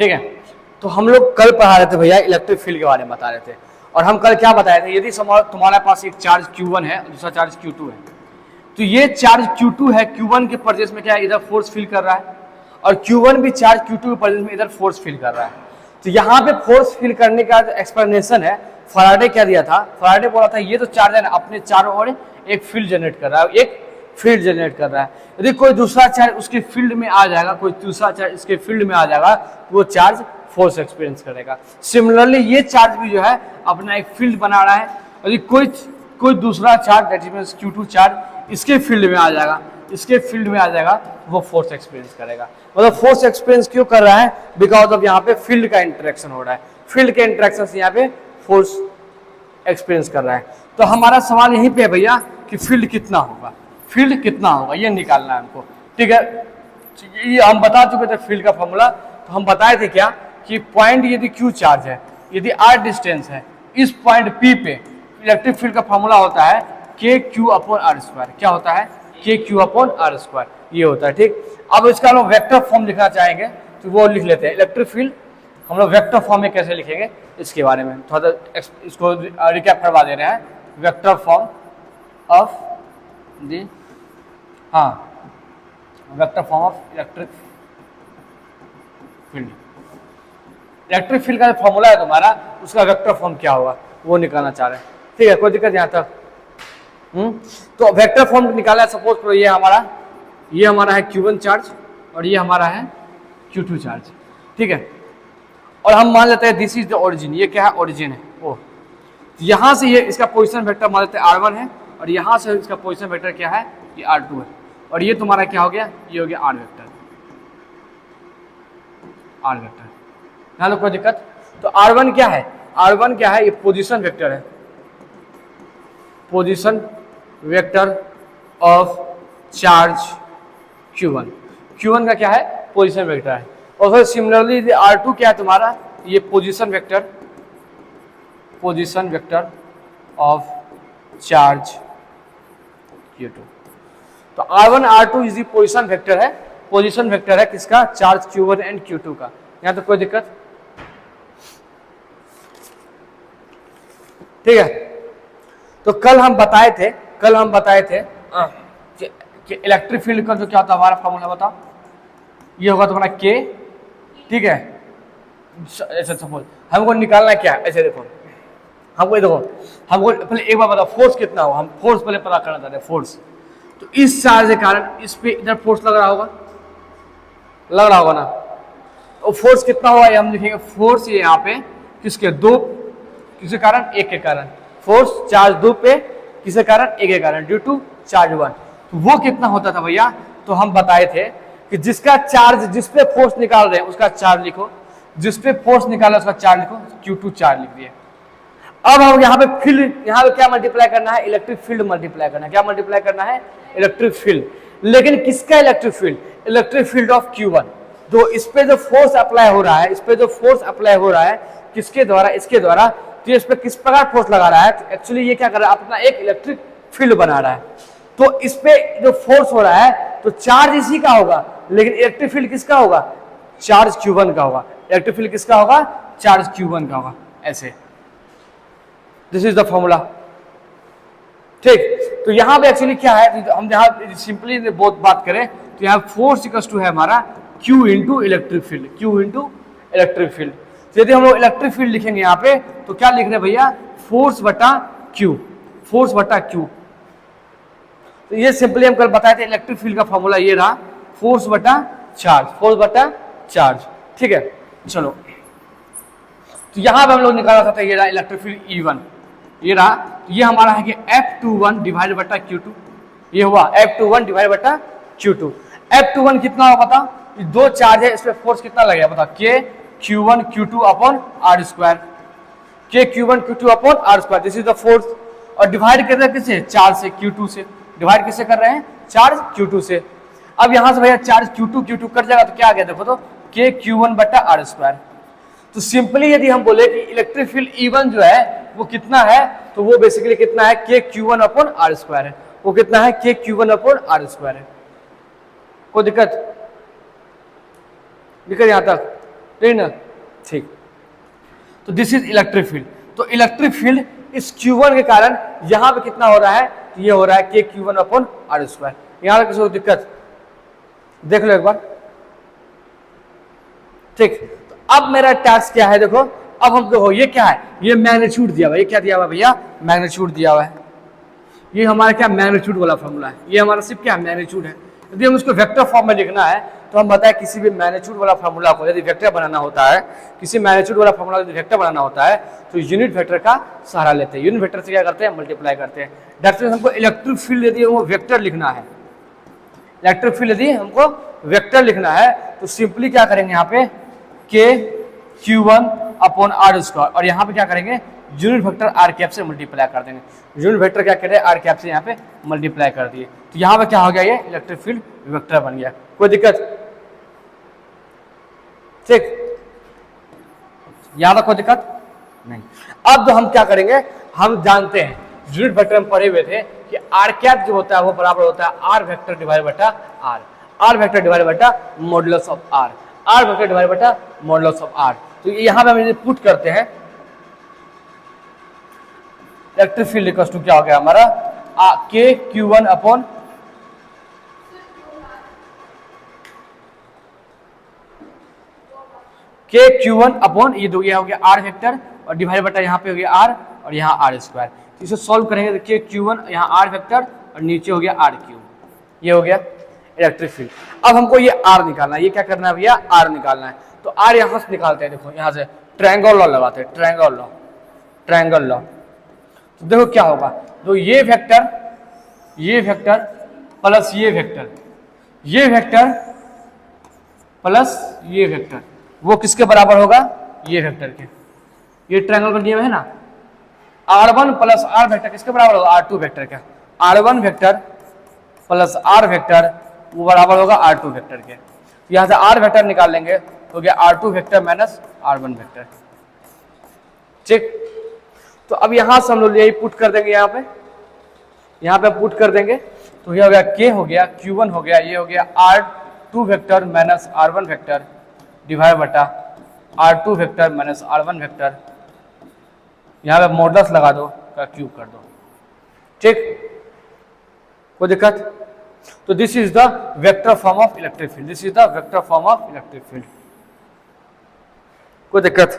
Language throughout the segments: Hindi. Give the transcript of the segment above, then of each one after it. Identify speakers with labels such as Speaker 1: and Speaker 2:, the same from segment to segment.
Speaker 1: ठीक है। तो हम लोग कल पढ़ा रहे थे भैया इलेक्ट्रिक फील्ड के बारे में बता रहे थे, और हम कल क्या बताए थे, यदि तुम्हारे पास एक चार्ज Q1 है और दूसरा चार्ज Q2 है, तो ये चार्ज Q2 है, Q1 के परजेस में क्या है, इधर फोर्स फील कर रहा है, और Q1 भी चार्ज Q2 के परजेस में इधर फोर्स फील कर रहा है। तो यहाँ पे फोर्स फील करने का एक्सप्लेनेशन है, फैराडे क्या दिया था, फैराडे बोला था ये तो चार्ज है ना अपने चारों ओर एक फील्ड जनरेट कर रहा है, एक फील्ड जनरेट कर रहा है। यदि कोई दूसरा चार्ज उसके फील्ड में आ जाएगा, कोई दूसरा चार्ज इसके फील्ड में आ जाएगा, तो वो चार्ज फोर्स एक्सपीरियंस करेगा। सिमिलरली ये चार्ज भी जो है अपना एक फील्ड बना रहा है, यदि कोई दूसरा charge that means Q2 charge इसके फील्ड में आ जाएगा, इसके फील्ड में आ जाएगा, वो फोर्स एक्सपीरियंस करेगा। मतलब फोर्स एक्सपीरियंस क्यों कर रहा है, बिकॉज ऑफ यहाँ पे फील्ड का इंटरेक्शन हो रहा है, फील्ड के इंटरेक्शन से यहाँ पे फोर्स एक्सपीरियंस कर रहा है। तो हमारा सवाल यहीं पे है भैया कि फील्ड कितना होगा, फील्ड कितना होगा ये निकालना है हमको। ठीक है, ये हम बता चुके थे फील्ड का फॉर्मूला। तो हम बताए थे क्या कि पॉइंट यदि Q चार्ज है, यदि R डिस्टेंस है, इस पॉइंट P पे इलेक्ट्रिक फील्ड का फॉर्मूला होता है KQ/R²। क्या होता है, KQ/R², ये होता है। ठीक, अब इसका हम लोग वेक्टर फॉर्म लिखना चाहेंगे तो वो लिख लेते हैं। इलेक्ट्रिक फील्ड हम लोग वेक्टर फॉर्म में कैसे लिखेंगे इसके बारे में थोड़ा इसको रिकैप करवा दे रहे हैं। Vector form of the vector form of electric field. Electric field का जो फॉर्मूला है तुम्हारा, उसका वेक्टर फॉर्म क्या होगा वो निकालना चाह रहे हैं। ठीक है, कोई दिक्कत यहाँ तक? तो वेक्टर फॉर्म निकाला है। सपोज करो ये हमारा है Q1 चार्ज और ये हमारा है Q2 चार्ज। ठीक है, और हम मान लेते हैं दिस इज द ओरिजिन। ये क्या है, ओरिजिन है। ओ यहाँ से ये इसका पोजीशन वेक्टर मान लेते हैं R1 है, और यहाँ से इसका पोजीशन वेक्टर क्या है, ये R2 है, और ये तुम्हारा क्या हो गया, ये हो गया R वेक्टर। यहाँ कोई दिक्कत? तो R1 क्या है, R1 क्या है, ये पोजीशन वेक्टर है, position vector of charge Q1 का क्या है, पोजीशन वेक्टर है। और फिर सिमिलरली R2 क्या है तुम्हारा, ये position vector of charge Q2। तो R1 R2 is the position vector है किसका, चार्ज Q1 एंड Q2 का। यहाँ तो कोई दिक्कत? ठीक है, तो कल हम बताए थे कि इलेक्ट्रिक फील्ड का जो क्या होता है हमारा फॉर्मूला बताओ। ये होगा तुम्हारा K। ठीक है, ऐसे सपोज हमको निकालना क्या है, ऐसे देखो हमको पहले एक बार बताओ फोर्स कितना होगा, हम फोर्स पहले पता करना चाहते हैं। फोर्स तो इस चार्ज के कारण इस पे इधर फोर्स लग रहा होगा ना। तो फोर्स कितना होगा, ये हम लिखेंगे फोर्स ये यहाँ पे किसके, दो किसके कारण, एक के कारण। फोर्स चार्ज 2 पे किसके कारण, एक के कारण, ड्यू टू चार्ज 1। तो वो कितना होता था भैया, तो हम बताए थे कि जिसका चार्ज, जिस पे फोर्स निकाल रहे हैं उसका चार्ज लिखो, जिस पे फोर्स निकाला उसका चार्ज लिखो, Q2 चार्ज लिख दिए। अब हम यहाँ पे फील्ड, यहाँ पे क्या मल्टीप्लाई करना है, इलेक्ट्रिक फील्ड मल्टीप्लाई करना है। क्या मल्टीप्लाई करना है, इलेक्ट्रिक फील्ड। लेकिन किसका electric field, electric field of Q1। तो इस पे जो फोर्स अप्लाई हो रहा है, किसके द्वारा, इसके द्वारा, तो इस पे किस प्रकार फोर्स लगा रहा है, तो एक्चुअली ये क्या कर रहा है, अपना एक इलेक्ट्रिक फील्ड बना रहा है। तो इस पे जो फोर्स हो रहा है तो चार्ज इसी का होगा, लेकिन इलेक्ट्रिक फील्ड किसका होगा, चार्ज Q1 का होगा। इलेक्ट्रिक फील्ड किसका होगा, चार्ज Q1 का होगा। ऐसे दिस इज द फॉर्मूला। ठीक, तो यहाँ पे एक्चुअली क्या है, हम यहाँ सिंपली बहुत बात करें तो यहाँ फोर्स इक्वल्स टू है हमारा Q इंटू इलेक्ट्रिक फील्ड। तो यदि हम लोग इलेक्ट्रिक फील्ड लिखेंगे यहाँ पे तो क्या लिख रहे हैं भैया, फोर्स बटा Q। तो ये सिंपली हम कल बताए थे, इलेक्ट्रिक फील्ड का फॉर्मूला ये रहा, फोर्स बटा चार्ज। ठीक है, चलो तो यहाँ पे हम लोग निकाला था ये रहा इलेक्ट्रिक फील्ड E1, ये रहा। ये हमारा है कि F21 डिवाइड बटा Q2, ये हुआ F21 डिवाइड बटा Q2। F21 कितना होगा पता, दो चार्ज है, इस पे फोर्स कितना लगेगा पता, KQ1 Q2 upon R², KQ1 Q2 upon R², this is the force. और डिवाइड कर रहे हैं किससे, चार्ज से, Q2 से डिवाइड किससे कर रहे हैं, चार्ज Q2 से। अब यहां से भैया चार्ज Q2 कट जाएगा तो क्या आ गया देखो, तो KQ1 बटा R²। तो सिंपली यदि हम बोले कि इलेक्ट्रिक फील्ड E1 जो है वो कितना है, तो वो बेसिकली कितना है, KQ1 अपॉन R² है। वो कितना है, KQ1 अपॉन R² है। कोई दिक्कत यहां तक? ठीक ना, ठीक। तो दिस इज इलेक्ट्रिक फील्ड। तो इलेक्ट्रिक फील्ड इस Q1 के कारण यहां पे कितना हो रहा है, तो ये हो रहा है KQ1/R²। यहां पे किसी को दिक्कत, देख लो एक बार, ठीक। तो अब मेरा टास्क क्या है, देखो अब हम देखो ये क्या है, ये मैग्नीट्यूड दिया हुआ है, ये क्या दिया हुआ है भैया, मैग्नीट्यूड दिया हुआ है। ये हमारा क्या मैग्नीट्यूड वाला फॉर्मूला है, ये हमारा सिर्फ क्या मैग्नीट्यूड है। यदि हम उसको वेक्टर फॉर्म में लिखना है तो हम बताएं किसी भी मैग्नीट्यूड वाला फॉर्मूला को यदि वेक्टर बनाना होता है, किसी मैग्नीट्यूड वाला फॉर्मूला यदि वेक्टर बनाना होता है तो यूनिट वेक्टर का सहारा लेते हैं। यूनिट वेक्टर से क्या करते हैं, मल्टीप्लाई करते हैं। दैट मींस हमको इलेक्ट्रिक फील्ड यदि वो वेक्टर लिखना है, इलेक्ट्रिक फील्ड यदि हमको वेक्टर लिखना है तो सिंपली क्या करेंगे, यहाँ पे KQ1/R², और यहाँ पे क्या करेंगे, यूनिट वेक्टर आर कैप से मल्टीप्लाई कर देंगे। यूनिट वेक्टर क्या करें, आर कैप से यहाँ पे मल्टीप्लाई कर दिए, तो यहाँ पे क्या हो गया, ये इलेक्ट्रिक फील्ड वेक्टर बन गया। कोई दिक्कत, ठीक, यहाँ तक कोई दिक्कत नहीं। अब हम क्या करेंगे, हम जानते हैं यूनिट वेक्टर में पढ़े हुए थे कि आर कैप जो होता है वो बराबर होता है आर वेक्टर डिवाइड बटा आर, आर वेक्टर डिवाइड बटा modulus of R, R vector divide बटा मॉडुलस ऑफ आर। तो यहाँ पे हम पुट करते हैं, इलेक्ट्रिक फील्ड इक्वल टू क्या हो गया हमारा, KQ1 अपॉन ये दो, ये हो गया आर वेक्टर और डिवाइड बटा यहाँ पे हो गया आर और यहाँ R²। तो इसे सॉल्व करेंगे तो KQ1 यहाँ आर वेक्टर और नीचे हो गया R3, ये हो गया इलेक्ट्रिक फील्ड। अब हमको ये आर निकालना है, ये क्या करना है भैया, आर निकालना है। तो आर यहाँ से निकालते हैं, देखो यहाँ से ट्रायंगल लॉ लगाते हैं, ट्रायंगल लॉ, ट्रायंगल लॉ। तो देखो क्या होगा, तो ये वेक्टर प्लस ये वेक्टर प्लस ये वेक्टर, वो किसके बराबर होगा, ये वेक्टर के। ये ट्रायंगल का नियम है ना, R1 प्लस R वेक्टर किसके बराबर होगा, R2 वेक्टर का। R1 vector plus R vector वो बराबर होगा R2 वेक्टर के। तो यहाँ से R वेक्टर निकाल लेंगे, हो गया R2 vector minus R1 vector, ठीक। तो अब यहां से हम लोग यही पुट कर देंगे, यहाँ पे पुट कर देंगे, तो ये हो गया K हो गया, Q1 हो गया, ये हो गया R2 vector minus R1 vector divide बटा R2 vector minus R1 vector, यहाँ पे मॉडुलस लगा दो, का क्यूब कर दो, ठीक, कोई दिक्कत। तो this is the vector form of electric field, this is the vector form of electric field, कोई दिक्कत।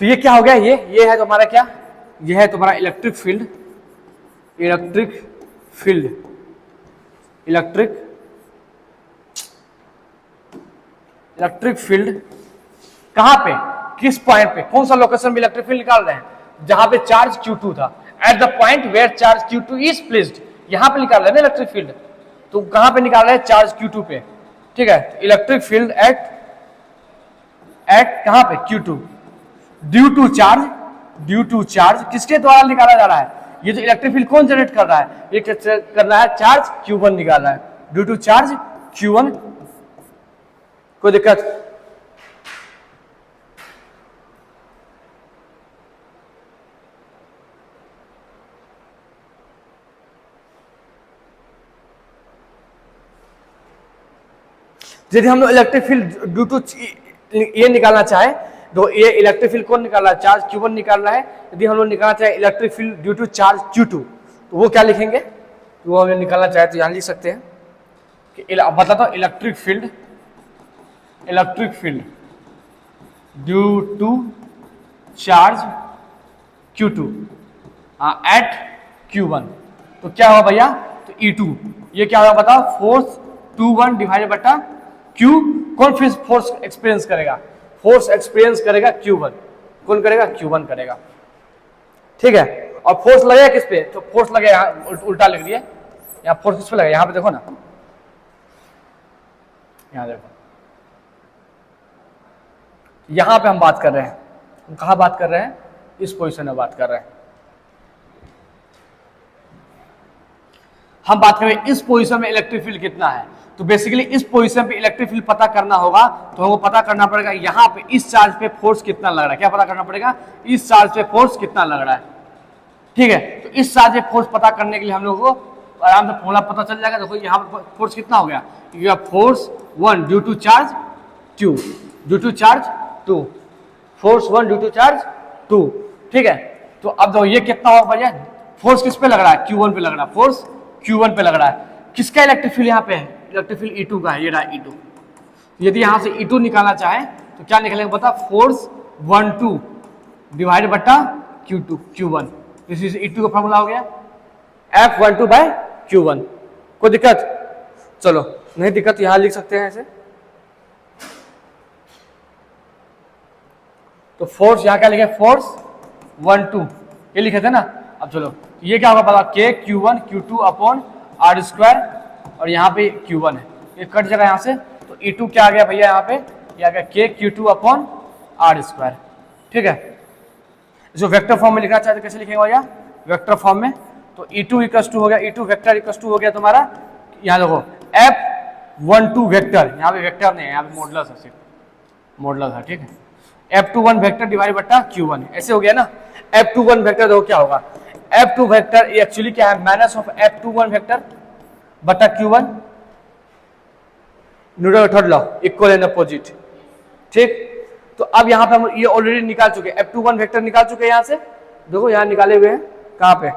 Speaker 1: तो ये क्या हो गया, ये है तुम्हारा क्या, ये है तुम्हारा electric field, electric field, electric field कहां पे, किस पॉइंट पे, कौन सा लोकेशन में इलेक्ट्रिक फील्ड निकाल रहे हैं, जहां पे चार्ज Q2 था, at the point where charge Q2 is placed, यहां पे निकाल रहे हैं ना इलेक्ट्रिक फील्ड। तो कहां पे निकाल रहे हैं, चार्ज Q2 पे, ठीक है। इलेक्ट्रिक फील्ड एट कहां पे, Q2, ड्यू टू चार्ज किसके द्वारा निकाला जा रहा है, ये जो इलेक्ट्रिक फील्ड कौन जनरेट कर रहा है, ये कर रहा है चार्ज Q1 निकाल रहा है, ड्यू टू चार्ज Q1, कोई दिक्कत। यदि हम लोग इलेक्ट्रिक फील्ड ड्यू टू ये निकालना चाहे तो ये इलेक्ट्रिक फील्ड कौन निकाल रहा है, चार्ज Q1 निकाल रहा है। यदि हम लोग निकालना चाहे electric field due to charge Q2 तो वो क्या लिखेंगे, तो वो हमें निकालना चाहे तो यहाँ लिख सकते हैं कि बताता हूँ, electric field due to charge Q2 at Q1, तो क्या होगा भैया, तो E2, ये क्या होगा बताओ, फोर्स 2/1 डिवाइडेड बटा Q, कौन फोर्स एक्सपीरियंस करेगा, फोर्स एक्सपीरियंस करेगा Q1, कौन करेगा, Q1 करेगा, ठीक है। और फोर्स लगेगा किस पे, तो फोर्स लगेगा यहाँ, उल्टा लिख दिए, यहाँ फोर्स किस पे लगेगा, यहाँ पे देखो ना, यहाँ देखो, यहाँ पे हम बात कर रहे हैं, हम कहाँ बात कर रहे हैं, इस पोजीशन में बात कर रहे हैं, हम बात करें इस पोजीशन में इलेक्ट्रिक फील्ड कितना है। तो बेसिकली इस पोजीशन पे इलेक्ट्रिक फील्ड पता करना होगा तो हमको पता करना पड़ेगा यहाँ पे इस चार्ज पे फोर्स कितना लग रहा है, क्या पता करना पड़ेगा, इस चार्ज पे फोर्स कितना लग रहा है, ठीक है। तो इस चार्ज पे फोर्स पता करने के लिए हम लोगों को तो आराम से फॉर्मूला पता चल जाएगा। देखो यहाँ पर फोर्स कितना हो गया, force 1 due to charge 2, due to charge 2, force 1 due to charge 2, ठीक है। तो अब देखो ये कितना होगा भैया, फोर्स किस पे लग रहा है, Q1 पे लग रहा है, फोर्स Q1 पे लग रहा है। किसका इलेक्ट्रिक फील्ड यहाँ पे है, इलेक्ट्रिक फील्ड E2 का है, ये रहा E2। यदि यहाँ से E2 निकालना चाहे तो क्या निकलेगा बता, फोर्स 1-2 डिवाइड बटा Q1, दिस इज E2 का फॉर्मूला हो गया, F12 बाय Q1। कोई दिक्कत, चलो नहीं दिक्कत यहां लिख सकते हैं ऐसे। तो फोर्स यहां क्या लिखे, फोर्स 1-2 ये लिखे थे ना। अब चलो ये क्या होगा पता, K Q1 Q2 upon R square, और यहाँ पे Q1 है, ये कट जाएगा यहाँ से। तो E2 क्या आ गया भैया, यहाँ पे ये आ गया K Q2 upon R square, ठीक है। इसको वेक्टर फॉर्म में लिखना चाहते कैसे लिखेंगे भैया, वेक्टर फॉर्म में। तो E2 इक्वल्स टू हो गया, E2 वेक्टर इक्वल्स टू हो गया तुम्हारा, यहाँ देखो F12 वेक्टर, यहाँ पे वेक्टर नहीं है, यहाँ पे मॉडुलस है, सिर्फ मॉडुलस है, ठीक है। F21 वेक्टर डिवाइड बटा Q1, ऐसे हो गया ना। F21 वेक्टर देखो क्या होगा, F2 वेक्टर एक्चुअली क्या है, माइनस ऑफ F21 वेक्टर बटा Q1, न्यूटन का third law, equal and opposite, ठीक। तो अब यहाँ पे हम ये ऑलरेडी निकाल चुके, F21 वेक्टर निकाल चुके हैं यहाँ से, देखो यहाँ निकाले हुए हैं, कहाँ पे,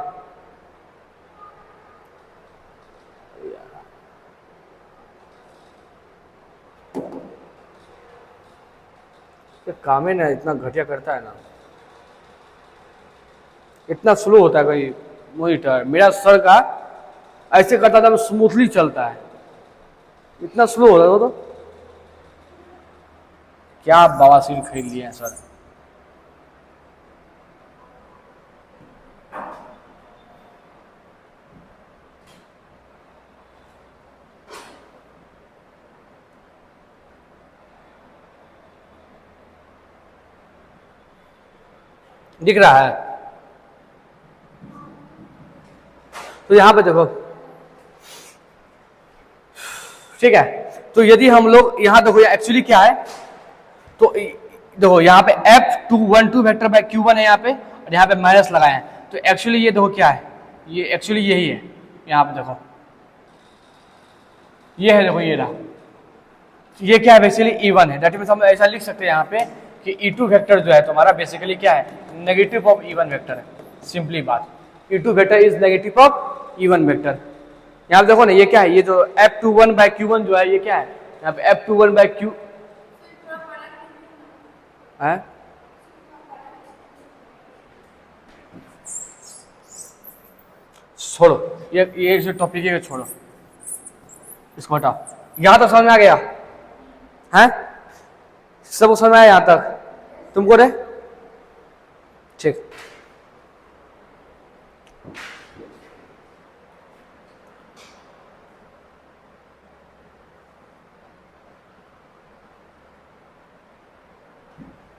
Speaker 1: काम है ना, इतना घटिया करता है ना, इतना स्लो होता है भाई मॉनिटर। मेरा सर का ऐसे करता था, स्मूथली चलता है, इतना स्लो हो रहा है वो तो। क्या बवासीर खरीद लिए हैं सर। दिख रहा है, तो यहां पे देखो, ठीक है। तो यदि हम लोग यहां देखो एक्चुअली क्या है, तो देखो यहाँ पे F12 वेक्टर बाय Q1 है यहाँ पे, और यहाँ पे माइनस लगाए हैं। तो एक्चुअली ये देखो क्या है, ये एक्चुअली यही है, यहाँ पे देखो ये है, देखो ये रहा, ये क्या है बेसिकली E1 है। दैट मींस हम ऐसा लिख सकते हैं यहाँ पे कि E2 वेक्टर जो है तुम्हारा बेसिकली क्या है, नेगेटिव ऑफ E1 वेक्टर है, सिंपली बात। E2 vector is negative of E1 vector. यहाँ पे देखो ना ये क्या है, ये जो F21 बाय Q1 जो है ये क्या है, यहाँ पे F21 बाय Q है, छोड़ो ये जो टॉपिक है छोड़ो, इसको हटाओ। यहां तक समझ में आ गया है, सब समझ में आया यहां तक तुमको रे, ठीक।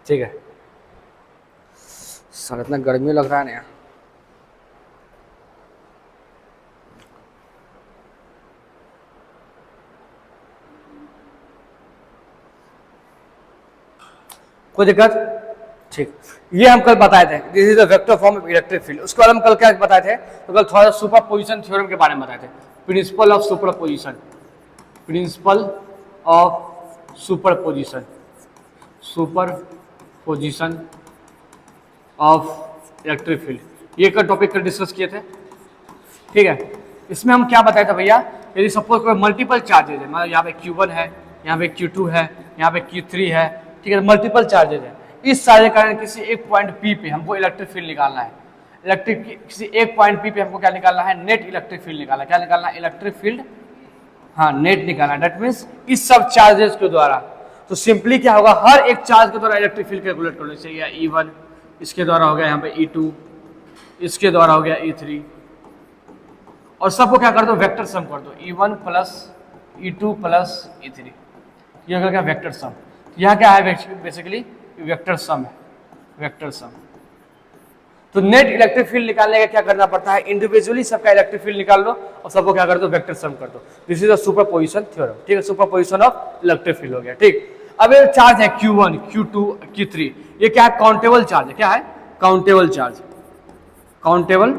Speaker 1: ठीक है सर, इतना गर्मी लग रहा है ना। कोई दिक्कत, ठीक। ये हम कल बताए थे, this is the vector form of electric field. उसके बाद हम कल क्या बताए थे, तो कल थोड़ा सा सुपरपोजिशन थ्योरम के बारे में बताए थे, principle of superposition, principle of superposition, superposition of electric field, ये का टॉपिक कल डिस्कस किए थे, ठीक है। इसमें हम क्या बताए थे भैया, यदि सपोज कोई मल्टीपल चार्जेज है, मतलब यहाँ पे Q1 है, यहाँ पे Q2 है, यहाँ पे Q3 है, ठीक है, मल्टीपल चार्जेज है। इस सारे कारण किसी एक पॉइंट P पे हमको इलेक्ट्रिक फील्ड निकालना है, इलेक्ट्रिक किसी एक पॉइंट P पे हमको क्या निकालना है, नेट इलेक्ट्रिक फील्ड निकालना है। क्या निकालना है, इलेक्ट्रिक फील्ड, हाँ नेट निकालना है। दैट मीन्स इस सब चार्जेस के द्वारा, तो सिंपली क्या होगा, हर एक चार्ज के द्वारा इलेक्ट्रिक फील्ड कैलकुलेट करना चाहिए। E1 इसके द्वारा हो गया, यहाँ पे E2 इसके द्वारा हो गया, E3, और सबको क्या कर दो, वेक्टर सम कर दो, E1 plus E2 plus E3, ये हो गया वेक्टर सम। यहाँ क्या है बेसिकली, वेक्टर सम है, वेक्टर सम। तो नेट इलेक्ट्रिक फील्ड निकालने का क्या करना पड़ता है, इंडिविजुअली सबका इलेक्ट्रिक फील्ड निकाल लो और सबको क्या कर दो, वेक्टर सम कर दो। This is a superposition theorem, ठीक है, सुपरपोजिशन ऑफ इलेक्ट्रिक फील्ड हो गया, ठीक। अब ये चार्ज है Q1 Q2 Q3, ये क्या है, काउंटेबल चार्ज है। क्या है, काउंटेबल चार्ज, काउंटेबल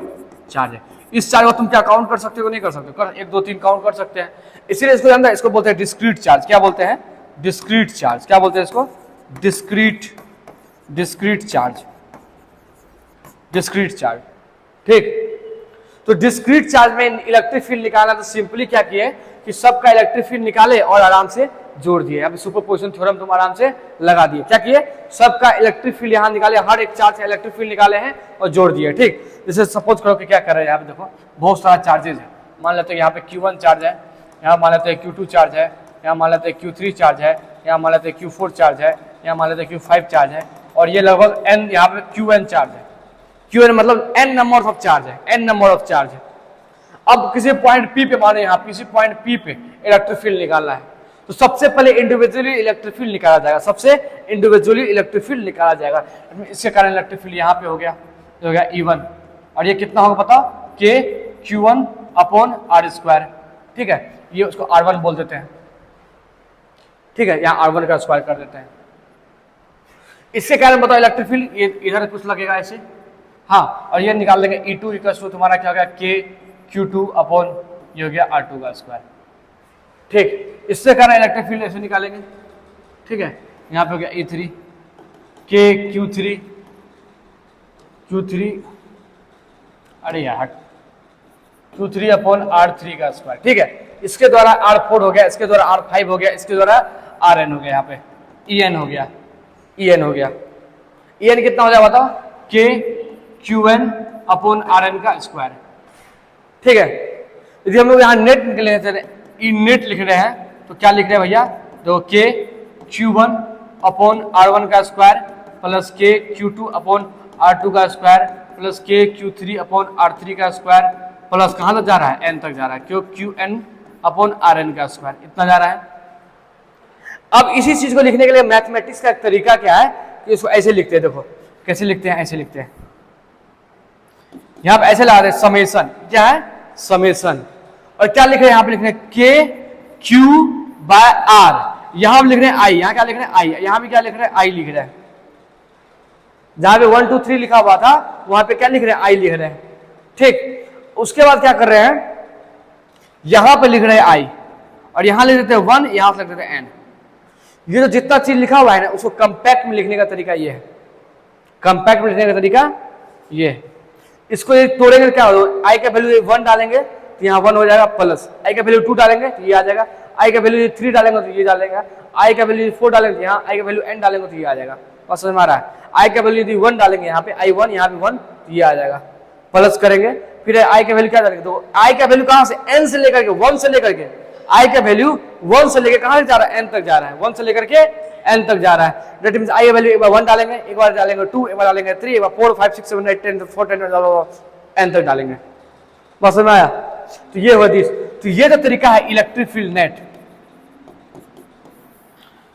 Speaker 1: चार्ज है। इस चार्ज को तुम क्या काउंट कर सकते हो नहीं कर सकते हो? 1 2 3 काउंट कर सकते हैं। इसीलिए इसको जानता है, इसको बोलते हैं डिस्क्रीट चार्ज। क्या बोलते हैं? Discrete charge. क्या बोलते हैं इसको? Discrete charge. डिस्क्रीट चार्ज, ठीक। तो डिस्क्रीट चार्ज में इलेक्ट्रिक फील्ड निकालना, तो सिंपली क्या किए कि सबका इलेक्ट्रिक फील्ड निकाले और आराम से जोड़ दिए। अभी सुपरपोजिशन थ्योरम तुम आराम से लगा दिए। क्या किए? सबका इलेक्ट्रिक फील्ड यहाँ निकाले, हर एक चार्ज से इलेक्ट्रिक फील्ड निकाले हैं और जोड़ दिए, ठीक। जैसे सपोज करो कि क्या कर रहे हैं, यहाँ पे देखो बहुत सारा चार्जेस है। मान लेते हैं यहाँ पे Q1 चार्ज है, यहाँ मान लेते हैं Q2 चार्ज है, यहाँ मान लेते हैं Q3 चार्ज है, यहाँ मान लेते हैं Q4 चार्ज है, यहाँ मान लेते हैं Q5 चार्ज है, और ये लगभग n यहाँ पे Qn चार्ज है। Qn मतलब n नंबर ऑफ चार्ज है, n नंबर ऑफ चार्ज है। अब किसी पॉइंट P पे माने यहाँ किसी पॉइंट P पे इलेक्ट्रिक फील्ड निकालना है, तो सबसे पहले इंडिविजुअली इलेक्ट्रिक फील्ड निकाला जाएगा, सबसे इंडिविजुअली इलेक्ट्रिक फील्ड निकाला जाएगा। इसके कारण इलेक्ट्रिक फील्ड यहाँ पे हो गया E1, और ये कितना होगा पता? K Q1 अपॉन R², ठीक है। ये उसको R1 बोल देते हैं, ठीक है, यहाँ R1 का स्क्वायर कर देते हैं। इसके कारण बताओ इलेक्ट्रिक फील्ड ये इधर कुछ लगेगा ऐसे, हाँ, और ये निकाल देंगे E2 इक्वल टू तुम्हारा क्या हो गया? K Q2 अपॉन ये हो गया R2 का स्क्वायर, ठीक। इससे कारण इलेक्ट्रिक फील्ड ऐसे निकालेंगे, ठीक है। यहाँ पे हो गया E3 K Q3 अरे यार Q3 अपॉन R3 का स्क्वायर, ठीक है। इसके द्वारा R4 हो गया, इसके द्वारा R5 हो गया, इसके द्वारा Rn हो गया, यहाँ पे En हो गया, En हो गया। En कितना हो जाएगा बताओ? K Qn अपॉन Rn का स्क्वायर, ठीक है। यदि हम लोग यहाँ नेट नेट लिख रहे हैं तो क्या लिख रहे हैं भैया? तो K Q1 अपॉन R1 का square plus K Q2 upon R2 का square plus K Q3 upon R3 का स्क्वायर प्लस कहाँ तक जा रहा है? N तक जा रहा है, क्यों? Qn अपॉन Rn का स्क्वायर, इतना जा रहा है। अब इसी चीज को लिखने के लिए मैथमेटिक्स का एक तरीका क्या है कि इसको ऐसे लिखते हैं, देखो कैसे लिखते हैं, ऐसे लिखते हैं। यहाँ पे ऐसे लगा रहे समेशन, क्या है? समेशन। और क्या लिख रहे हैं? यहाँ पे लिख रहे हैं K Q बाय R, यहाँ पे लिख रहे हैं I, यहाँ क्या लिख रहे हैं? I, यहाँ भी क्या लिख रहे हैं? I लिख रहे हैं। जहां पे 1 2 3 लिखा हुआ था वहां पे क्या लिख रहे हैं? I लिख रहे हैं, ठीक। उसके बाद क्या कर रहे हैं? यहां पे लिख रहे हैं I, और यहां लिख देते हैं 1, यहां से लिख देते हैं N। ये जो जितना चीज लिखा हुआ है ना, उसको कंपैक्ट में लिखने का तरीका ये है, कंपैक्ट में लिखने का तरीका ये है। इसको ये तोड़ेंगे क्या होगा? I का वैल्यू 1 डालेंगे तो यहाँ 1 हो जाएगा, प्लस I का वैल्यू 2 डालेंगे तो ये आ जाएगा, I का वैल्यू 3 डालेंगे तो ये डालेगा, I का वैल्यू 4 डालेंगे तो यहाँ I का वैल्यू N डालेंगे तो ये आ जाएगा। और समझ में आ रहा है? I का वैल्यू यदि 1 डालेंगे यहाँ पे I1, यहाँ पे 1 तो ये आ जाएगा, प्लस करेंगे, फिर I का वैल्यू क्या डालेंगे? तो I का वैल्यू कहाँ से? N से लेकर के 1 से लेकर के I का वैल्यू 1 से लेकर कहाँ जा रहा है? N तक जा रहा है, 1 से लेकर के N तक जा रहा है। दैट मींस I का वैल्यू एक बार 1 डालेंगे, एक बार डालेंगे 2, एक बार डालेंगे 3, एक बार 4 5 6 7 8 10 4 10 N तक डालेंगे। बस समझ में आया? तो ये हुआ दिस। तो ये जो तरीका है इलेक्ट्रिक फील्ड नेट,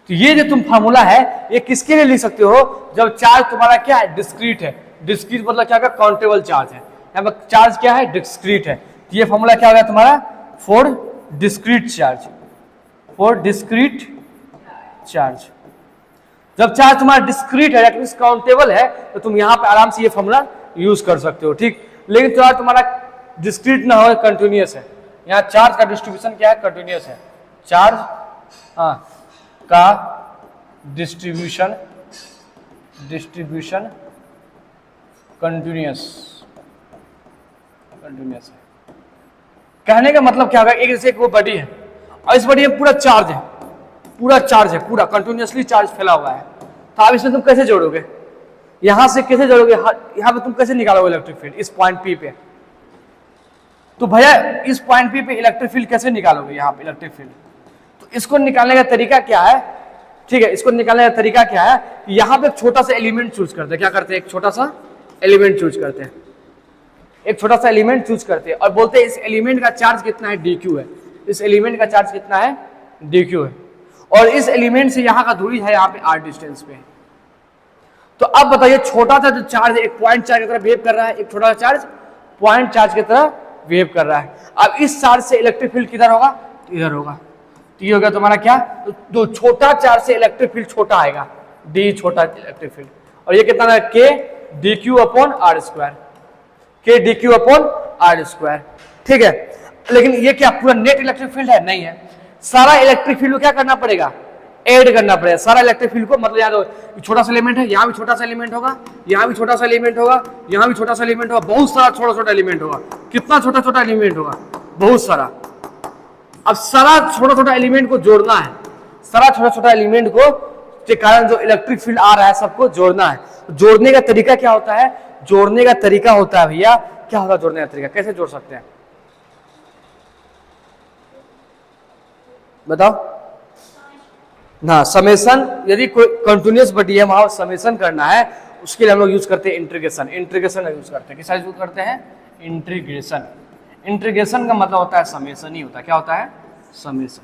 Speaker 1: तो ये जो तुम फार्मूला है ये किसके लिए लिख सकते हो? जब चार्ज तुम्हारा क्या है? डिस्क्रीट है। डिस्क्रीट मतलब क्या? काउंटेबल चार्ज है। यहाँ पर चार्ज क्या है? डिस्क्रीट है। तो ये फार्मूला क्या हो गया तुम्हारा? For discrete charge, for discrete charge. जब चार्ज तुम्हारा डिस्क्रीट है, काउंटेबल है, तो तुम यहाँ पे आराम से ये फार्मूला यूज कर सकते हो, ठीक। लेकिन तुम्हारा डिस्क्रीट ना हो, कंटिन्यूअस है। यहाँ चार्ज का डिस्ट्रीब्यूशन क्या है? कंटिन्यूअस है। चार्ज का डिस्ट्रीब्यूशन कंटिन्यूअस है। कहने का मतलब क्या होगा? एक जैसे एक वो बॉडी है और इस बॉडी में पूरा चार्ज है, पूरा कंटिन्यूअसली चार्ज फैला हुआ है। तो अब इसमें तुम कैसे जोड़ोगे? यहां से कैसे जोड़ोगे? यहां पे तुम कैसे निकालोगे इलेक्ट्रिक फील्ड? इस पॉइंट P पे। तो भैया इस पॉइंट P पे इलेक्ट्रिक फील्ड कैसे निकालोगे? यहाँ पे इलेक्ट्रिक फील्ड, तो इसको निकालने का तरीका क्या है? ठीक है, इसको निकालने का तरीका क्या है? यहाँ पे एक छोटा सा एलिमेंट चूज करते हैं। क्या करते हैं? एक छोटा सा एलिमेंट चूज करते हैं, एक छोटा सा एलिमेंट चूज करते हैं और बोलते हैं इस एलिमेंट का चार्ज कितना है? dq है। इस एलिमेंट का चार्ज कितना है? dq है। और इस एलिमेंट से यहाँ का दूरी है यहाँ पे r डिस्टेंस पे। तो अब बताइए छोटा सा जो चार्ज एक पॉइंट चार्ज की तरह बिहेव कर रहा है, एक छोटा सा चार्ज पॉइंट चार्ज की तरह बिहेव कर रहा है। अब इस चार्ज से इलेक्ट्रिक फील्ड किधर होगा? इधर होगा। तो ये हो गया तुम्हारा क्या? तो छोटा चार्ज से इलेक्ट्रिक फील्ड छोटा आएगा, d छोटा इलेक्ट्रिक फील्ड। और ये कितना है? K dq upon R², K dq upon R square. ठीक है, लेकिन ये क्या पूरा नेट इलेक्ट्रिक फील्ड है? नहीं है। सारा इलेक्ट्रिक फील्ड को क्या करना पड़ेगा? ऐड करना पड़ेगा। सारा इलेक्ट्रिक फील्ड को, मतलब याद छोटा सा एलिमेंट है, यहाँ भी छोटा सा एलिमेंट होगा, यहाँ भी छोटा सा एलिमेंट होगा, यहाँ भी छोटा सा एलिमेंट होगा, बहुत सारा छोटा छोटा एलिमेंट होगा। कितना छोटा छोटा एलिमेंट होगा? बहुत सारा। अब सारा छोटा छोटा एलिमेंट को जोड़ना है, सारा छोटा छोटा एलिमेंट को के कारण जो इलेक्ट्रिक फील्ड आ रहा है सबको जोड़ना है। जोड़ने का तरीका क्या होता है? जोड़ने का तरीका होता है भैया, क्या होगा जोड़ने का तरीका? कैसे जोड़ सकते हैं बताओ ना? समेशन, यदि कोई कंटिन्यूअस बटी है वहां समेशन करना है, उसके लिए हम लोग यूज करते हैं इंटीग्रेशन। इंटीग्रेशन का यूज करते हैं। किस यूज करते हैं? इंटीग्रेशन। इंटीग्रेशन का मतलब होता है समेशन ही होता है। क्या होता है? समेशन।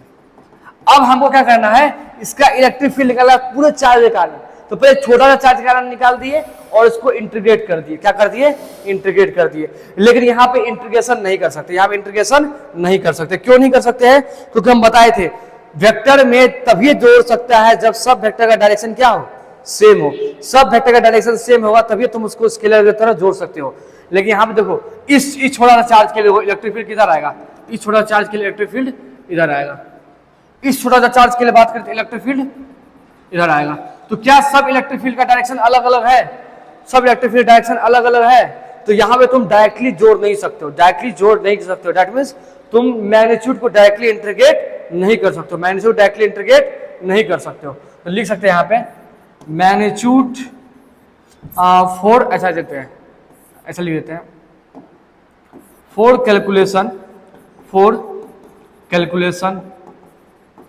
Speaker 1: अब हमको क्या करना है? इसका इलेक्ट्रिक फील्ड निकालना, पूरे चार्ज निकालना। तो पहले छोटा सा चार्ज कारण निकाल दिए और इसको इंटीग्रेट कर दिए। क्या कर दिए? इंटीग्रेट कर दिए। लेकिन यहाँ पे इंटीग्रेशन नहीं कर सकते, यहाँ पे इंटीग्रेशन नहीं कर सकते। क्यों नहीं कर सकते हैं? क्योंकि हम बताए थे वेक्टर में तभी जोड़ सकता है जब सब वेक्टर का डायरेक्शन क्या हो? सेम हो। सब वेक्टर का डायरेक्शन सेम होगा तभी तुम उसको स्केलर की तरह जोड़ सकते हो। लेकिन यहाँ पे देखो, इस छोटा सा चार्ज के लिए इलेक्ट्रिक फील्ड किधर आएगा? इस छोटा सा चार्ज के लिए इलेक्ट्रिक फील्ड इधर आएगा। इस छोटा सा चार्ज के लिए बात करते इलेक्ट्रिक फील्ड इधर आएगा। तो क्या सब इलेक्ट्रिक फील्ड का डायरेक्शन अलग अलग है? सब इलेक्ट्रिक फील्ड डायरेक्शन अलग अलग है। तो यहाँ पे तुम डायरेक्टली जोड़ नहीं सकते हो, डायरेक्टली जोड़ नहीं कर सकते हो। दैट मींस तुम मैग्नीट्यूड को डायरेक्टली इंटीग्रेट नहीं कर सकते हो, मैग्नीट्यूड डायरेक्टली इंटीग्रेट नहीं कर सकते हो। तो लिख सकते हैं यहाँ पे मैग्नीट्यूड फॉर, ऐसा लिखते हैं, ऐसा लिख देते हैं, for calculation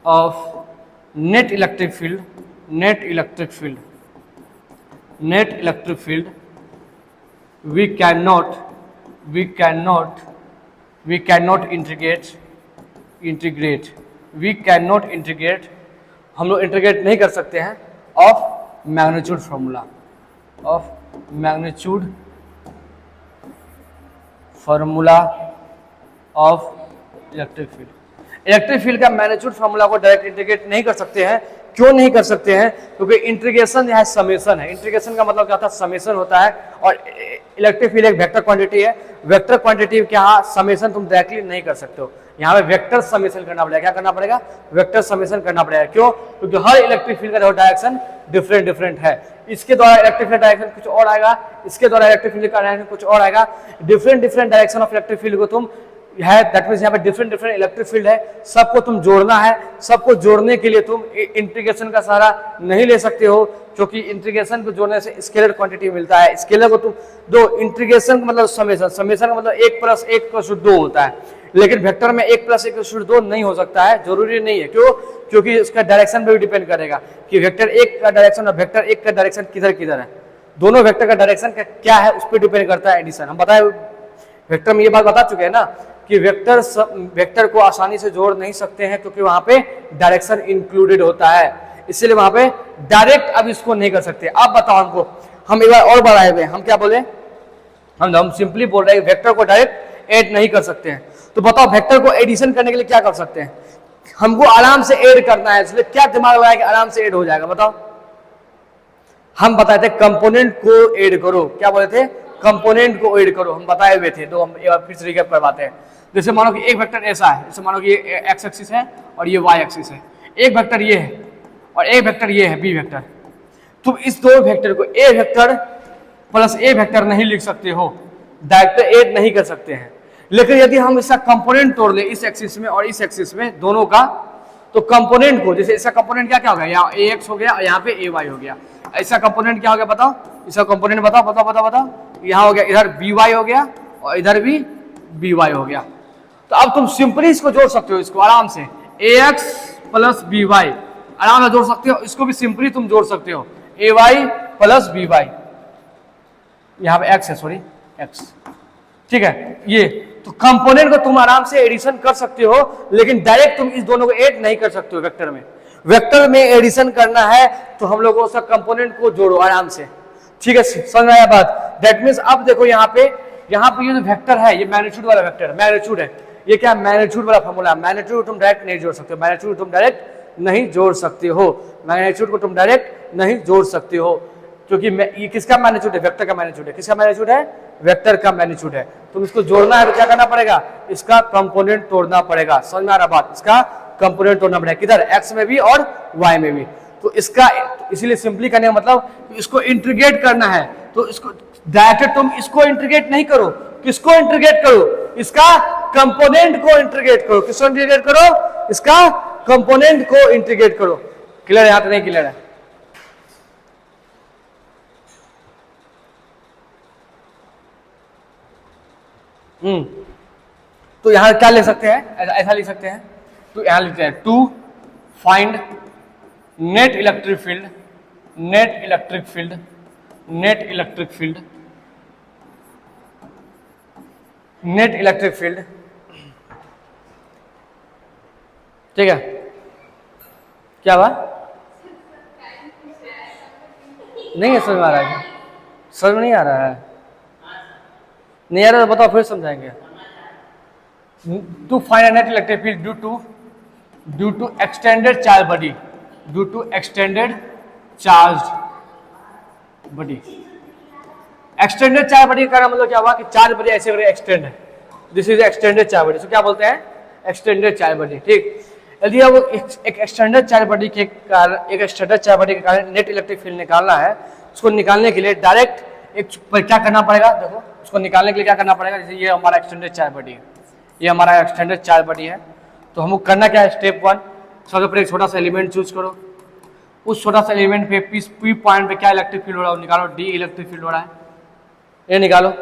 Speaker 1: of net electric field we cannot integrate, हम लोग इंटीग्रेट नहीं कर सकते हैं of magnitude formula of electric field का मैग्नीट्यूड फार्मूला को डायरेक्ट इंटीग्रेट नहीं कर सकते हैं। क्यों नहीं कर सकते हैं? क्योंकि इंटीग्रेशन यह समेशन है। इंटीग्रेशन का मतलब क्या होता है? समेशन होता है। और इलेक्ट्रिक फील्ड एक वेक्टर क्वांटिटी है। वेक्टर क्वांटिटी के यहाँ समेशन तुम डायरेक्टली नहीं कर सकते हो। यहाँ पे वेक्टर समेशन करना पड़ेगा। क्या करना पड़ेगा? वेक्टर समेशन करना पड़ेगा। क्यों? क्योंकि हर इलेक्ट्रिक फील्ड का डायरेक्शन डिफरेंट है। इसके द्वारा इलेक्ट्रिक फील्ड डायरेक्शन कुछ और आएगा, इसके द्वारा इलेक्ट्रिक फील्ड का डायरेक्शन कुछ और आएगा। Different direction of electric field को तुम है, दैट मींस यहाँ पे डिफरेंट इलेक्ट्रिक फील्ड है, सबको तुम जोड़ना है। सबको जोड़ने के लिए तुम इंटीग्रेशन का सहारा नहीं ले सकते हो, क्योंकि इंटीग्रेशन को जोड़ने से स्केलर क्वांटिटी मिलता है। स्केलर को तुम दो, इंटीग्रेशन का मतलब समेशन का मतलब 1 + 1 = 2 होता है। लेकिन वेक्टर में 1 + 1 = 2 नहीं हो सकता है, जरूरी नहीं है। क्यों? क्योंकि उसका डायरेक्शन पर भी डिपेंड करेगा कि वेक्टर 1 का डायरेक्शन और वेक्टर 1 का डायरेक्शन किधर है। दोनों वेक्टर का डायरेक्शन क्या है उस पर डिपेंड करता है एडिशन। हम बताए वेक्टर में ये बात बता चुके हैं ना कि वेक्टर को आसानी से जोड़ नहीं सकते हैं, क्योंकि वहां पे डायरेक्शन इंक्लूडेड होता है, इसलिए वहां पे डायरेक्ट अब इसको नहीं कर सकते। अब बताओ हमको, हम एक बार और बढ़ाए हुए, हम क्या बोले? हम सिंपली बोल रहे हैं वेक्टर को डायरेक्ट ऐड नहीं कर सकते हैं। तो बताओ वेक्टर को एडिशन करने के लिए क्या कर सकते हैं? हमको आराम से ऐड करना है, इसलिए क्या दिमाग लगाया कि आराम से ऐड हो जाएगा? बताओ। हम बताए थे कंपोनेंट को ऐड करो। क्या बोले थे? कंपोनेंट को ऐड करो, हम बताए हुए थे। तो हम एक बार फिर से रिकैप करवाते हैं। जैसे मानो कि एक वेक्टर ऐसा है, जैसे मानो कि ये एक्स एक्सिस है और ये वाई एक्सिस है। एक वेक्टर ये है और एक वेक्टर ये है, बी वेक्टर। तुम इस दो वेक्टर को ए वेक्टर प्लस ए वेक्टर नहीं लिख सकते हो, डायरेक्ट ऐड नहीं कर सकते हैं। लेकिन यदि हम इसका कंपोनेंट तोड़ ले, इस एक्सिस में और इस एक्सिस में दोनों का, तो कंपोनेंट को, जैसे इसका कंपोनेंट क्या हो गया? यहाँ ए एक्स हो गया और यहाँ पे ए वाई हो गया। इसका कंपोनेंट क्या हो गया? बताओ इसका कंपोनेंट बताओ। यहाँ हो गया, इधर बी वाई हो गया और इधर भी बी वाई हो गया। तो अब तुम सिंपली इसको जोड़ सकते हो, इसको आराम से ए एक्स प्लस बी वाई आराम से जोड़ सकते हो। इसको भी सिंपली तुम जोड़ सकते हो, ए वाई प्लस बी वाई। यहाँ पे एक्स है, सॉरी एक्स, ठीक है। ये तो कंपोनेंट को तुम आराम से एडिशन कर सकते हो, लेकिन डायरेक्ट तुम इस दोनों को ऐड नहीं कर सकते हो वेक्टर में। वेक्टर में एडिशन करना है तो हम लोग उसका कंपोनेंट को जोड़ो आराम से, ठीक है। समझ आया बात? दैट मींस अब देखो यहाँ पे ये जो वेक्टर है, ये मैग्नीट्यूड वाला वेक्टर है, मैग्नीट्यूड है। ये क्या? मैग्नीट्यूड वाला फॉर्मूला है। मैग्नीट्यूड तुम डायरेक्ट नहीं जोड़ सकते हो, मैग्नीट्यूड तुम डायरेक्ट नहीं जोड़ सकते हो, मैग्नीट्यूड को तुम डायरेक्ट नहीं जोड़ सकते हो, क्योंकि ये किसका मैग्नीट्यूड है? वेक्टर का मैग्नीट्यूड है। किसका मैग्नीट्यूड है? वेक्टर का मैग्नीट्यूड है। तुम इसको जोड़ना है तो क्या करना पड़ेगा, इसका कंपोनेंट तोड़ना पड़ेगा। समझ में आ रहा बात, इसका कंपोनेंट तोड़ना पड़ेगा, किधर, एक्स में भी और वाई में भी। तो इसका इसीलिए सिंपली करने का मतलब इसको इंटीग्रेट करना है, तो इसको डायरेक्ट तुम इसको इंटीग्रेट नहीं करो, किसको इंटीग्रेट करो, इसका कंपोनेंट को इंटीग्रेट करो। किसको इंटीग्रेट करो, इसका कंपोनेंट को इंटीग्रेट करो। क्लियर है, यहां तो नहीं क्लियर है? तो यहां क्या ले सकते हैं, ऐसा लिख सकते हैं, तो यहां लिखते हैं to find net electric field, net electric field, net electric field, net electric field, ठीक है। क्या हुआ, नहीं है समझ में आ रहा है, समझ में नहीं आ रहा है, नहीं आ रहा तो बताओ फिर समझाएंगे। To find net electric field due to extended charge body, due to extended charge body. Extended charge body का मतलब क्या हुआ कि चार्ज बॉडी ऐसे करके एक्सटेंड है, this is extended charge body, इसको क्या बोलते हैं, एक्सटेंडेड चार्ज बॉडी, ठीक। यदि अब एक एक्सटेंडेड चार्ज बॉडी के कारण, एक एक्सटेंडेड चार्ज बॉडी के कारण नेट इलेक्ट्रिक फील्ड निकालना है, उसको निकालने के लिए डायरेक्ट एक क्या करना पड़ेगा, देखो उसको निकालने के लिए क्या करना पड़ेगा, जैसे ये हमारा एक्सटेंडेड चार्ज बॉडी है, ये हमारा एक्सटेंडेड चार्ज बॉडी है, तो हमको करना क्या है, स्टेप 1 सबसे पहले एक छोटा सा एलिमेंट चूज करो, उस छोटा सा एलिमेंट पे पी पॉइंट पे क्या इलेक्ट्रिक फील्ड हो रहा है निकालो, डी इलेक्ट्रिक फील्ड हो रहा है, ये निकालो।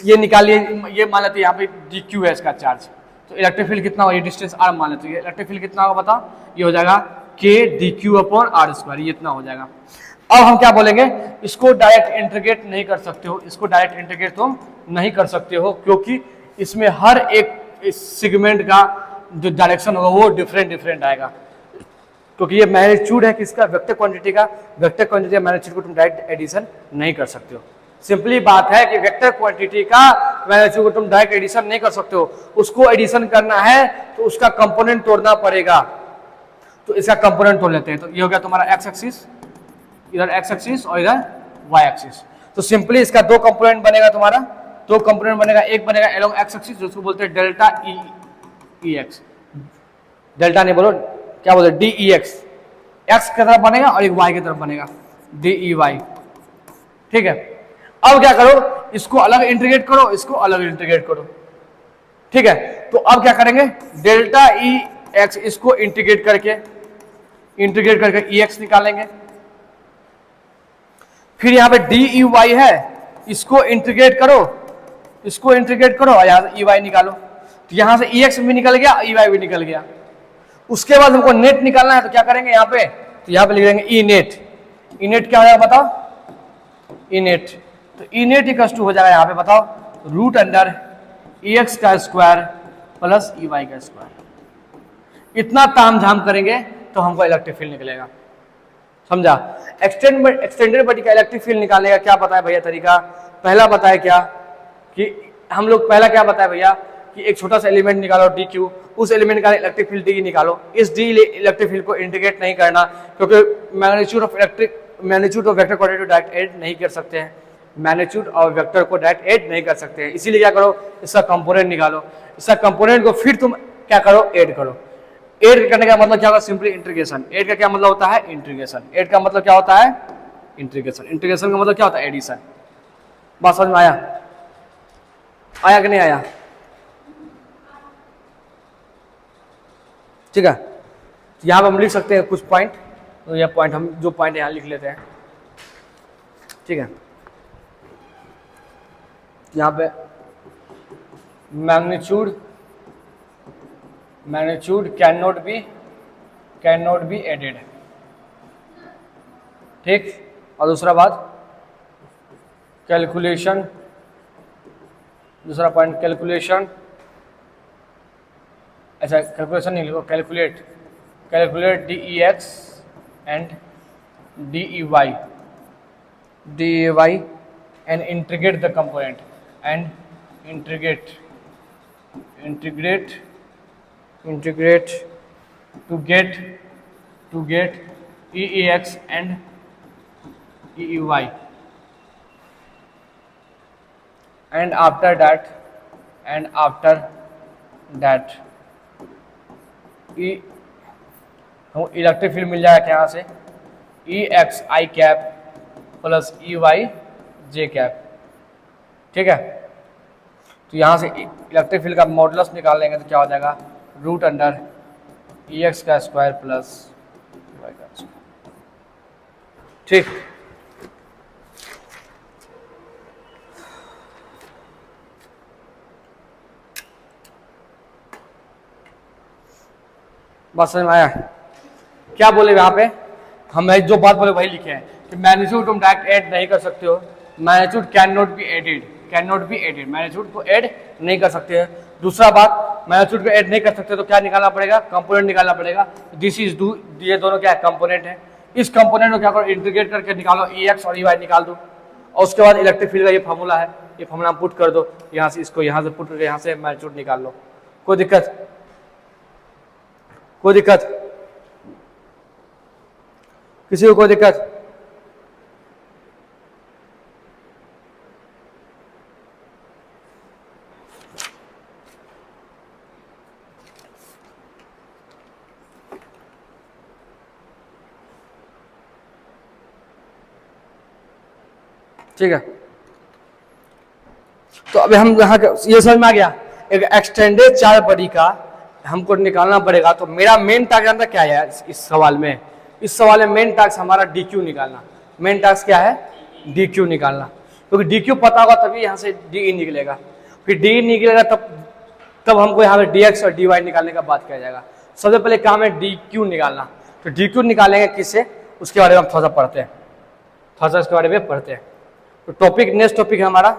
Speaker 1: ये निकालिए, ये मान लेते हैं यहाँ पे डी क्यू है इसका चार्ज, तो इलेक्ट्रिक फील्ड कितना हो, ये डिस्टेंस आर मान लेते हैं, इलेक्ट्रिक फील्ड कितना होगा बताओ, ये हो जाएगा K D Q upon R square, ये इतना हो जाएगा। अब हम क्या बोलेंगे, इसको डायरेक्ट इंटीग्रेट नहीं कर सकते हो, इसको डायरेक्ट इंटीग्रेट तुम नहीं कर सकते हो, क्योंकि इसमें हर एक सेगमेंट का जो डायरेक्शन होगा वो डिफरेंट आएगा, क्योंकि ये मैग्नीट्यूड है किसका, वेक्टर क्वांटिटी का, वेक्टर क्वांटिटी का मैग्नीट्यूड को तुम डायरेक्ट एडिशन नहीं कर सकते हो। सिंपली बात है कि वेक्टर क्वांटिटी का मैग्नीट्यूड को तुम डायरेक्ट एडिशन नहीं कर सकते हो, उसको एडिशन करना है तो उसका कंपोनेंट तोड़ना पड़ेगा, तो इसका कंपोनेंट तोड़ लेते हैं। तो ये हो गया तुम्हारा एक्स एक्सिस, इधर एक्स एक्सिस और इधर वाई एक्सिस, तो सिंपली इसका दो कंपोनेंट बनेगा, तुम्हारा दो कंपोनेंट बनेगा, एक बनेगा एलोंग एक्स एक्सिस जिसको बोलते हैं डेल्टा ई एक्स, डेल्टा नहीं बोलो क्या बोलते हैं, डी ई एक्स, एक्स की तरफ बनेगा और एक वाई की तरफ बनेगा डी ई वाई, ठीक है। अब क्या करो, इसको अलग इंटीग्रेट करो, इसको अलग इंटीग्रेट करो, ठीक है। तो अब क्या करेंगे, डेल्टा ई एक्स इसको इंटीग्रेट करके ई एक्स निकालेंगे, फिर यहां पे डी ई वाई है, इसको इंटीग्रेट करो, इसको इंटीग्रेट करो और यहां से ई वाई निकालो, तो यहां से ई एक्स भी निकल गया, ई वाई भी निकल गया। उसके बाद हमको नेट निकालना है, तो क्या करेंगे यहाँ पे, तो यहाँ पे लिख देंगे ई नेट, ई नेट क्या हो जाएगा बताओ, ई नेट, तो ई नेट इक्वल टू हो जाएगा यहाँ पे बताओ, रूट अंडर ई एक्स का स्क्वायर प्लस ई वाई का स्क्वायर। इतना ताम झाम करेंगे तो हमको इलेक्ट्रिक फील्ड निकलेगा, समझा। एक्सटेंडेड बॉडी का इलेक्ट्रिक फील्ड निकालने का क्या बताया भैया तरीका, पहला बताया क्या कि हम लोग पहला क्या बताया भैया कि एक छोटा सा एलिमेंट निकालो डी क्यू, उस एलिमेंट का इलेक्ट्रिक फील्ड डी निकालो। इस डी इलेक्ट्रिक फील्ड को इंटीग्रेट नहीं करना, क्योंकि magnitude of vector quantity direct add नहीं कर सकते हैं, मैग्नीट्यूड और वेक्टर को डायरेक्ट ऐड नहीं कर सकते हैं, इसीलिए क्या करो, इसका कंपोनेंट निकालो, इसका कंपोनेंट को फिर तुम क्या करो, ऐड करो। ऐड करने का मतलब क्या होगा, सिंपली इंटीग्रेशन। ऐड का क्या मतलब होता है, इंटीग्रेशन। ऐड का मतलब क्या होता है, इंटीग्रेशन। इंटीग्रेशन का मतलब क्या होता है, एडिशन। बात समझ में आया कि नहीं आया, ठीक है। यहाँ पे हम लिख सकते हैं कुछ पॉइंट, तो यह पॉइंट हम जो पॉइंट यहाँ लिख लेते हैं, ठीक है। यहाँ पे magnitude can not be added, ठीक। और दूसरा बात कैलकुलेशन, दूसरा पॉइंट कैलकुलेशन, अच्छा कैलकुलेशन नहीं लिखो, calculate D E X and D E Y and integrate the component and integrate to get EEX and EEY। And after that हम इलेक्ट्रिक फील्ड मिल जाएगा यहाँ से E X I cap plus E Y J cap. ठीक है, तो यहाँ से इलेक्ट्रिक फील्ड का मॉडुलस निकाल लेंगे तो क्या हो जाएगा, रूट अंडर ई एक्स का स्क्वायर प्लस वाई का स्क्वायर। ठीक, बात समझ में आया? क्या बोले यहाँ पे, हम जो बात बोले वही लिखे हैं कि मैग्नीट्यूड तुम डायरेक्ट ऐड नहीं कर सकते हो, magnitude can not be added, magnitude को ऐड नहीं कर सकते हैं। दूसरा बात, मैग्नीट्यूड को ऐड नहीं कर सकते तो क्या निकालना पड़ेगा, कंपोनेंट निकालना पड़ेगा। दिस इज डू, ये दोनों क्या है, कंपोनेंट है। इस कंपोनेंट को क्या करो, इंटीग्रेट करके निकालो, ई एक्स और ई वाई निकाल दो, और उसके बाद इलेक्ट्रिक फील्ड का ये फॉर्मूला है, ये फॉर्मूला पुट कर दो यहाँ से, इसको यहाँ से पुट करके यहाँ से मैग्नीट्यूड निकाल लो। कोई दिक्कत, कोई दिक्कत, किसी को कोई दिक्कत? ठीक है, तो अभी हम यहाँ ये समझ में आ गया, एक एक्सटेंडेड चार्ज बॉडी का हमको निकालना पड़ेगा। तो मेरा मेन टास्क जानता क्या है इस सवाल में, इस सवाल में मेन टास्क हमारा डी क्यू निकालना। मेन टास्क क्या है, डी क्यू निकालना, क्योंकि डी क्यू पता होगा तभी यहाँ से डी ई निकलेगा, फिर डी ई निकलेगा तब हमको यहाँ पे डी एक्स और डी वाई निकालने का बात किया जाएगा। सबसे पहले काम है डी क्यू निकालना, तो डी क्यू निकालेंगे किससे, उसके बारे में हम थोड़ा सा पढ़ते हैं, थोड़ा सा इसके बारे में पढ़ते हैं। तो टॉपिक, नेक्स्ट टॉपिक है हमारा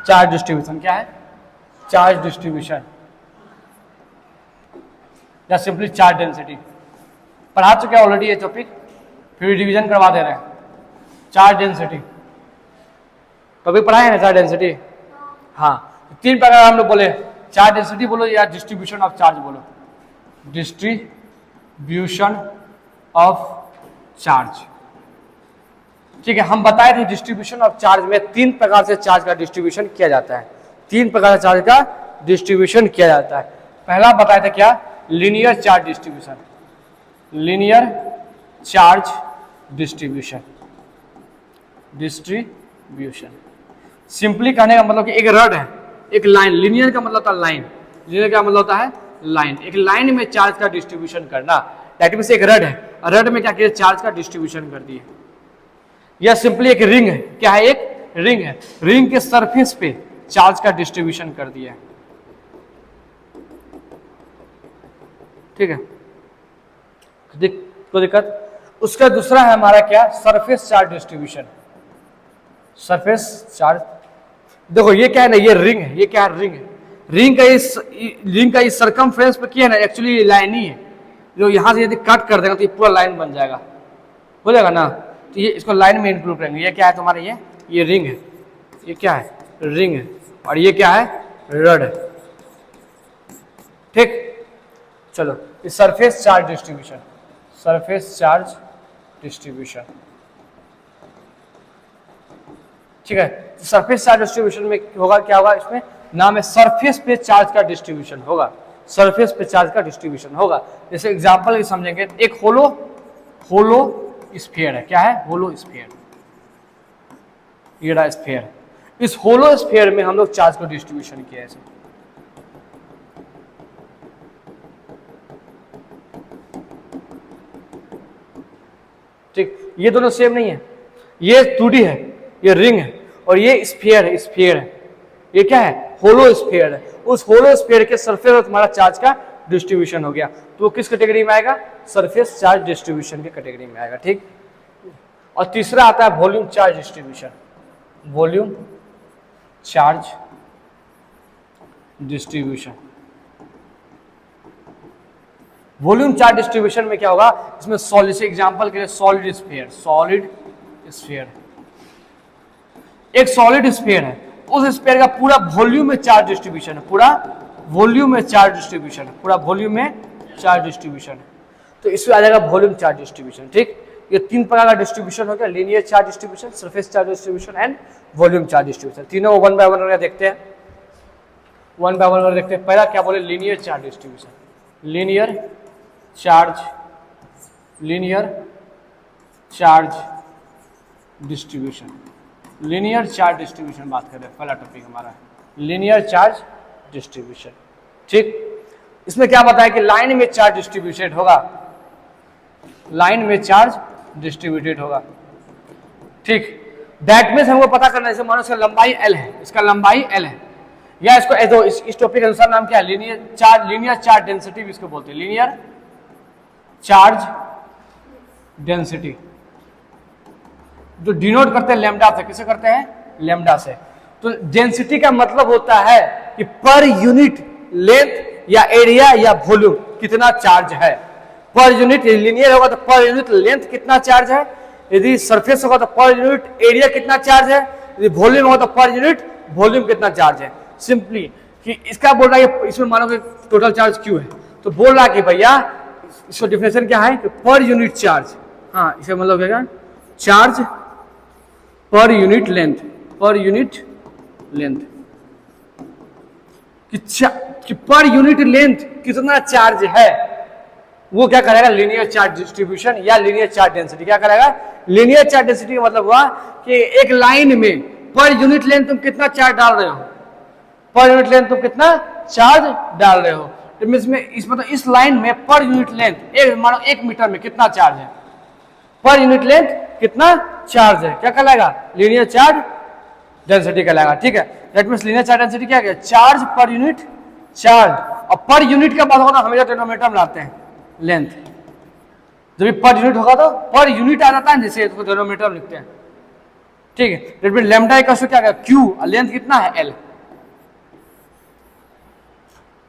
Speaker 1: चार्ज डिस्ट्रीब्यूशन। क्या है, चार्ज डिस्ट्रीब्यूशन या सिंपली चार्ज डेंसिटी। पढ़ा चुके हैं ऑलरेडी ये टॉपिक, फिर रिवीजन करवा दे रहे हैं। चार्ज डेंसिटी टॉपिक पढ़ाए हैं, चार्ज डेंसिटी। हाँ, तीन प्रकार हम लोग बोले, चार्ज डेंसिटी बोलो या डिस्ट्रीब्यूशन ऑफ चार्ज बोलो, डिस्ट्रीब्यूशन ऑफ चार्ज। ठीक है, हम बताए थे डिस्ट्रीब्यूशन ऑफ चार्ज में तीन प्रकार से चार्ज का डिस्ट्रीब्यूशन किया जाता है, तीन प्रकार से चार्ज का डिस्ट्रीब्यूशन किया जाता है। पहला बताया था क्या, linear charge distribution, linear charge distribution, simply कहने का मतलब कि एक रड है, एक लाइन, लीनियर का मतलब होता है लाइन, लीनियर का मतलब होता है लाइन, एक लाइन में चार्ज का डिस्ट्रीब्यूशन करना। दैट मींस एक रड है, रड में क्या किया, चार्ज का डिस्ट्रीब्यूशन कर दिए। या सिंपली एक रिंग है, क्या है, एक रिंग है, रिंग के सरफेस पे चार्ज का डिस्ट्रीब्यूशन कर दिया। ठीक है, कोई दिक्कत? उसका दूसरा है हमारा क्या, surface charge distribution, surface charge. देखो ये क्या है ना, ये रिंग है, ये क्या है, रिंग है, रिंग का इस सरकमफ्रेंस पे किया है ना, एक्चुअली लाइन ही है, जो यहाँ से यदि कट कर देगा तो ये पूरा लाइन बन जाएगा, हो जाएगा ना। तो ये इसको लाइन में इंक्लूड करेंगे। ये क्या है तुम्हारा, ये रिंग है, ये क्या है, रिंग है, और ये क्या है, रड है। ठीक, चलो, इस surface charge distribution, surface charge distribution. ठीक है, तो सरफेस चार्ज डिस्ट्रीब्यूशन में होगा, क्या होगा, इसमें नाम है सरफेस पे चार्ज का डिस्ट्रीब्यूशन होगा, सरफेस पे चार्ज का डिस्ट्रीब्यूशन होगा। जैसे एग्जांपल समझेंगे, एक होलो स्फीयर है, क्या है, होलो स्फीयर, ये रहा स्फीयर। इस होलो स्फीयर में हम लोग चार्ज को डिस्ट्रीब्यूशन किया है। ठीक, ये दोनों सेम नहीं है, ये 2D है, ये रिंग है, और ये स्फीयर है, स्फीयर है, ये क्या है, होलो स्फीयर है। उस होलो स्फीयर के सरफेस पर तुम्हारा चार्ज का डिस्ट्रीब्यूशन हो गया, तो वो किस कैटेगरी में आएगा, सरफेस चार्ज डिस्ट्रीब्यूशन के कैटेगरी में आएगा। ठीक, और तीसरा आता है volume charge distribution, volume charge distribution. Volume charge distribution में क्या होगा, इसमें सॉलिड, से एग्जांपल के लिए सॉलिड स्फीयर, सॉलिड स्फीयर, एक सॉलिड स्फीयर है, उस स्फीयर का पूरा वॉल्यूम में चार्ज डिस्ट्रीब्यूशन है, पूरा वॉल्यूम में चार्ज डिस्ट्रीब्यूशन है, पूरा वॉल्यूम में चार्ज डिस्ट्रीब्यूशन है, तो इसमें आ जाएगा वॉल्यूम चार्ज डिस्ट्रीब्यूशन। ठीक, ये तीन प्रकार का डिस्ट्रीब्यूशन हो गया, linear charge distribution, surface charge distribution and volume charge distribution. तीनों वन बाय वन देखते हैं, वन बाय वन देखते हैं। पहला क्या बोले, linear charge distribution, linear charge distribution, linear charge distribution बात कर रहे हैं, पहला टॉपिक हमारा लीनियर चार्ज डिस्ट्रीब्यूशन। ठीक, इसमें क्या बताया कि लाइन में चार्ज डिस्ट्रीब्यूटेड होगा, लाइन में चार्ज डिस्ट्रीब्यूटेड होगा। ठीक, दैट मीन्स हमको पता करना है, जैसे मानो इसका लंबाई L है, इसका लंबाई L है, या इसको इस टॉपिक के अनुसार नाम क्या है, लीनियर चार्ज डेंसिटी भी इसको बोलते हैं, लीनियर चार्ज डेंसिटी, जो डिनोट करते हैं लैम्डा से। किसे करते हैं, लैम्डा से। तो डेंसिटी का मतलब होता है कि पर यूनिट लेंथ या एरिया या वॉल्यूम कितना चार्ज है। पर यूनिट लीनियर होगा तो पर यूनिट लेंथ कितना चार्ज है, यदि सरफेस होगा तो पर यूनिट एरिया कितना चार्ज है, यदि वॉल्यूम होगा तो पर यूनिट वॉल्यूम कितना चार्ज है। सिंपली कि इसका बोल रहा है, इसमें मानो कि टोटल चार्ज क्यू है, तो बोल रहा है कि भैया इसका डिफिनेशन क्या है कि पर यूनिट चार्ज, हाँ इसे मतलब क्या, चार्ज पर यूनिट लेंथ, पर यूनिट लेंथ कि पर यूनिट लेंथ कितना चार्ज है, वो क्या करेगा, लीनियर चार्ज डिस्ट्रीब्यूशन या लीनियर चार्ज डेंसिटी। क्या करेगा, लीनियर चार्ज डेंसिटी का मतलब हुआ कि एक लाइन में पर यूनिट लेंथ तुम कितना चार्ज डाल रहे हो, पर यूनिट लेंथ तुम कितना चार्ज डाल रहे हो। मतलब इस लाइन में पर यूनिट लेंथ मानो 1 मीटर में कितना चार्ज है, पर यूनिट लेंथ कितना चार्ज है, क्या कहलाएगा, लीनियर चार्ज डेंसिटी कहलाएगा। ठीक है, that means linear charge density क्या है, चार्ज पर यूनिट चार्ज। और पर यूनिट का बात होगा तो हमेशा डिनोमिनेटर में लाते हैं लेंथ, जब पर यूनिट होगा तो पर यूनिट आ जाता है, जैसे इसको डिनोमिनेटर में लिखते हैं। ठीक है, that means lambda equal to क्या है, क्यू, और लेंथ कितना है, एल।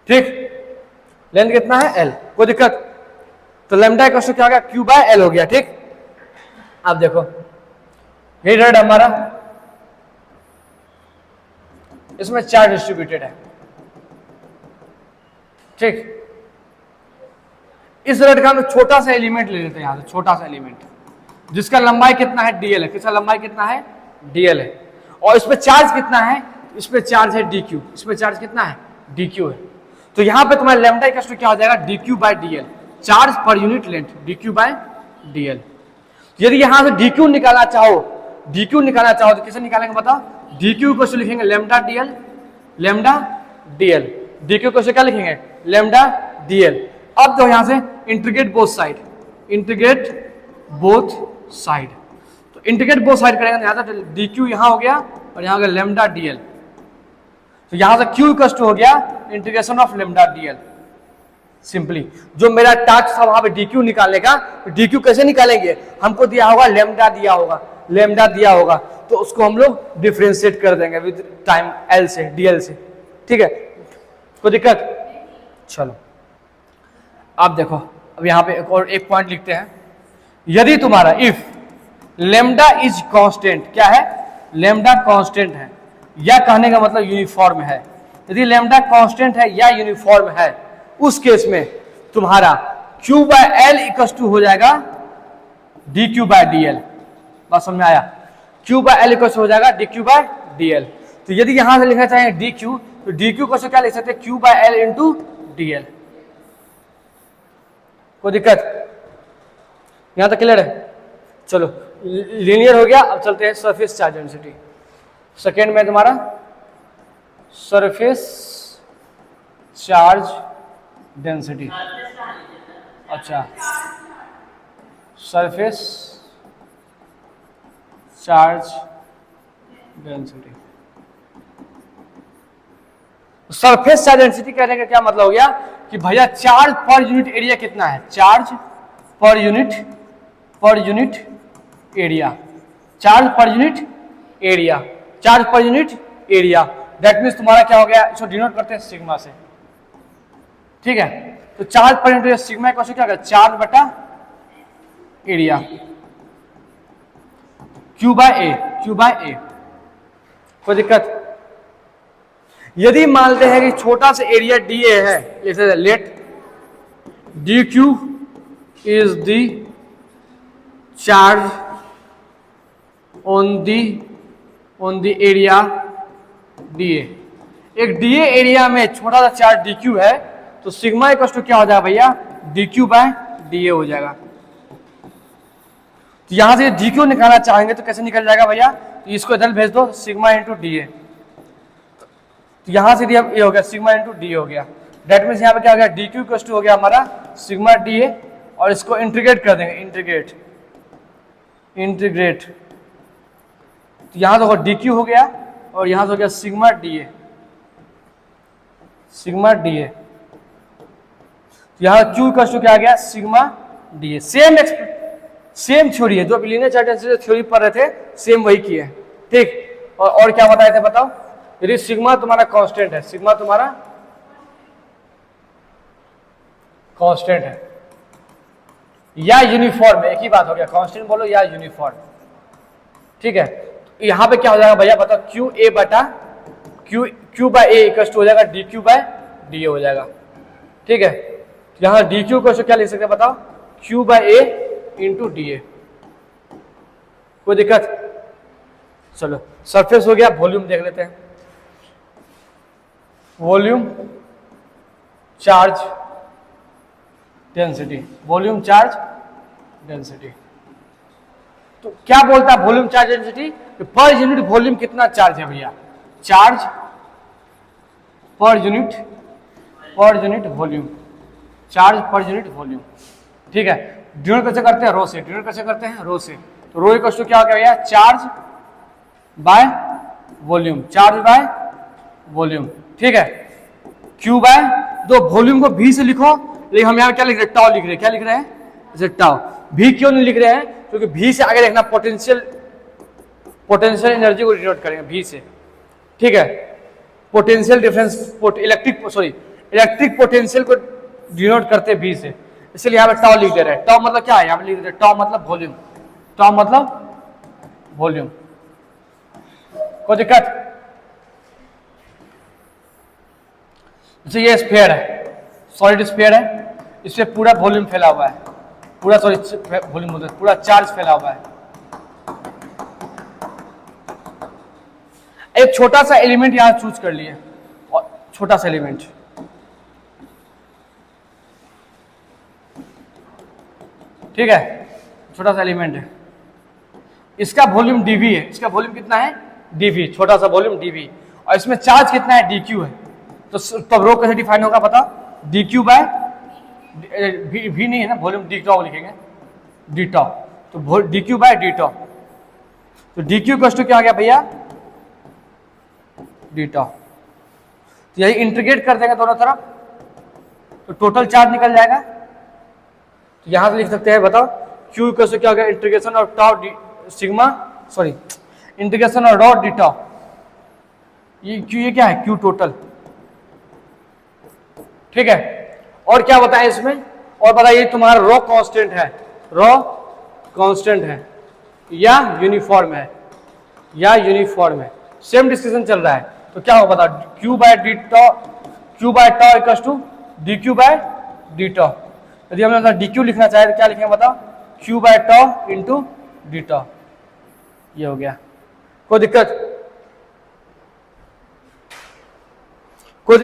Speaker 1: ठीक, लेंथ कितना है, एल, कोई दिक्कत, तो लैम्डा इक्वल टू क्या हो गया, क्यू बाय एल हो गया। ठीक, आप देखो ये रेड हमारा, इसमें चार्ज डिस्ट्रीब्यूटेड है। ठीक, इस रेड का हम छोटा सा एलिमेंट ले लेते हैं, यहां से छोटा सा एलिमेंट जिसका लंबाई कितना है, डीएल है। किसका लंबाई कितना है, डीएल है, और इस पे चार्ज कितना है, इस पे चार्ज है डीक्यू, इस पे चार्ज कितना है, डीक्यू है। तो यहां पे तुम्हारा लैम्डा इक्वल टू क्या हो जाएगा, डीक्यू बाय डीएल, चार्ज पर unit length, DQ by DL. यदि यहां से डीक्यू निकालना चाहो, डीक्यू निकालना चाहो तो कैसे निकालेंगे बताओ, डीक्यू को लिखेंगे lambda DL, lambda DL, DQ को क्या लिखेंगे, लैम्डा डीएल। अब जो यहां से integrate both side, integrate both side, तो इंटीग्रेट बोथ साइड करेंगे, यहां से डीक्यू यहां हो गया और यहां हो गया लैम्डा डीएल, तो यहां से क्यू इक्वल टू हो गया integration of lambda DL. Simply जो मेरा टास्क था वहां पे डीक्यू निकालने का, तो डीक्यू कैसे निकालेंगे, हमको दिया होगा लैम्डा, दिया होगा लैम्डा, दिया होगा तो उसको हम लोग डिफरेंशिएट कर देंगे विद टाइम एल से, डीएल से। ठीक है, कोई दिक्कत, चलो आप देखो, अब यहाँ पे एक पॉइंट लिखते हैं, यदि तुम्हारा इफ लैम्डा इज कांस्टेंट, क्या है, लैम्डा कांस्टेंट है, या कहने का मतलब यूनिफॉर्म है, यदि लैम्डा कांस्टेंट है या यूनिफॉर्म है, उस केस में तुम्हारा Q by L equal to हो जाएगा D Q by D L. बात समझ में आया, Q by L equal to हो जाएगा D Q by D L. तो यदि यहां से लिखना चाहेंगे डी क्यू, तो डी क्यू को क्या लिख सकते हैं, Q by L into D L. कोई दिक्कत, यहां तक क्लियर है। चलो लीनियर हो गया, अब चलते हैं सरफेस चार्ज डेंसिटी। सेकेंड में तुम्हारा सरफेस चार्ज डेंसिटी, अच्छा surface charge density. Surface charge density कहने का क्या मतलब हो गया कि भैया चार्ज पर यूनिट एरिया कितना है, चार्ज पर यूनिट एरिया, चार्ज पर यूनिट एरिया, चार्ज पर यूनिट एरिया। दैट मीन्स तुम्हारा क्या हो गया, इसको डिनोट करते हैं सिग्मा से। ठीक है, तो चार्ज पर यूनिट सिग्मा का क्या होगा, चार्ज बटा एरिया, क्यू बाय ए। कोई दिक्कत, यदि मानते हैं कि छोटा सा एरिया डी ए है, जैसे let D Q is the charge on the area DA. एक डीए एरिया में छोटा सा चार्ज डीक्यू है, तो सिग्मा इक्वल टू क्या हो जाएगा भैया, डीक्यू बाय डीए हो जाएगा। तो यहां से डीक्यू निकालना चाहेंगे तो कैसे निकल जाएगा भैया, तो इसको इधर भेज दो, सिग्मा इंटू डीए। तो यहां से ये हो गया सिग्मा इंटू डी हो गया। डेट मीन्स यहाँ पे क्या हो गया, डी क्यू इक्वल टू हो गया हमारा सिग्मा डी ए, और इसको इंटीग्रेट कर देंगे, इंटीग्रेट। तो यहां से डी क्यू हो गया और यहां से हो गया sigma D A, sigma D A. तो यहाँ क्यू इक्वल टू क्या आ गया, sigma D A. Same theory है, जो लीनियर चार्ज डेंसिटी थ्योरी पढ़ रहे थे, सेम वही की है, ठीक। और क्या बताए थे बताओ, यदि सिग्मा तुम्हारा कांस्टेंट है, सिग्मा तुम्हारा कांस्टेंट है या यूनिफॉर्म है, एक ही बात हो गया, कांस्टेंट बोलो या यूनिफॉर्म, ठीक है। तो यहाँ पे क्या हो जाएगा भैया बताओ, क्यू ए बटा Q by A equal to हो जाएगा D Q by D A हो जाएगा, ठीक है। तो यहाँ डी क्यू को क्या लिख सकते हैं बताओ, Q by A into D A. कोई दिक्कत, चलो सरफेस हो गया, वॉल्यूम देख लेते हैं। Volume charge density, volume charge density. तो क्या बोलता है volume charge density, per unit volume कितना चार्ज है भैया, चार्ज पर यूनिट वॉल्यूम, चार्ज पर यूनिट वॉल्यूम, ठीक है। डिनोट कैसे करते हैं, रो से, डिनोट कैसे करते हैं, रो से। तो रो इक्वल टू क्या हो गया भैया, charge by volume, charge by volume, ठीक है। क्यू बाय दो, वॉल्यूम को भी से लिखो, लेकिन हम यहाँ क्या लिख रहे हैं, टाउ लिख रहे हैं, क्या लिख रहे हैं, जैसे टाउ। भी क्यों नहीं लिख रहे हैं, क्योंकि भी से आगे देखना पोटेंशियल एनर्जी को डिनोट करेंगे भी से, ठीक है। पोटेंशियल डिफरेंस, इलेक्ट्रिक पोटेंशियल को डिनोट करते भी से, इसलिए यहाँ पे टाउ लिख दे रहे हैं। टाउ मतलब क्या है, यहाँ पे लिख दे रहे हैं टाउ मतलब वॉल्यूम, टाउ मतलब वॉल्यूम। कोई दिक्कत, जैसे ये स्फीयर है, सॉलिड स्फीयर है, इससे पूरा वॉल्यूम फैला हुआ है, पूरा वॉल्यूम बोलते हैं, पूरा चार्ज फैला हुआ है। एक छोटा सा एलिमेंट यहां चूज कर लिए, और छोटा सा एलिमेंट, ठीक है, छोटा सा एलिमेंट है, इसका वॉल्यूम डीवी है, इसका वॉल्यूम कितना है, डीवी, छोटा सा वॉल्यूम डीवी, और इसमें चार्ज कितना है, डीक्यू है। तो तब रो कैसे डिफाइन होगा पता, डी क्यू बाय भी नहीं है ना, वॉल्यूम डी टॉ लिखेंगे, डी टॉ, तो डी क्यू बाय डी टॉ। तो डी क्यू इक्वल टू क्या आ गया भैया, डी टॉ। तो यही इंटीग्रेट कर देंगे दोनों तरफ, तो टोटल चार्ज निकल जाएगा। तो यहां से लिख सकते हैं बताओ, क्यू इक्वल टू क्या हो गया, integration of tau sigma, sorry integration of rho D tau. ये क्यू, ये क्या है, क्यू टोटल, ठीक है। और क्या बताएं इसमें, और बताइए तुम्हारा रो कांस्टेंट है, रो कांस्टेंट है या यूनिफॉर्म है, या यूनिफॉर्म है, सेम डिस्कशन चल रहा है। तो क्या होगा बताओ, Q by D tau, Q by tau equal to D Q by D tau. यदि हमने डी क्यू लिखना चाहे तो क्या लिखेंगे बताओ, Q by toe into D tau, ये हो गया। कोई दिक्कत,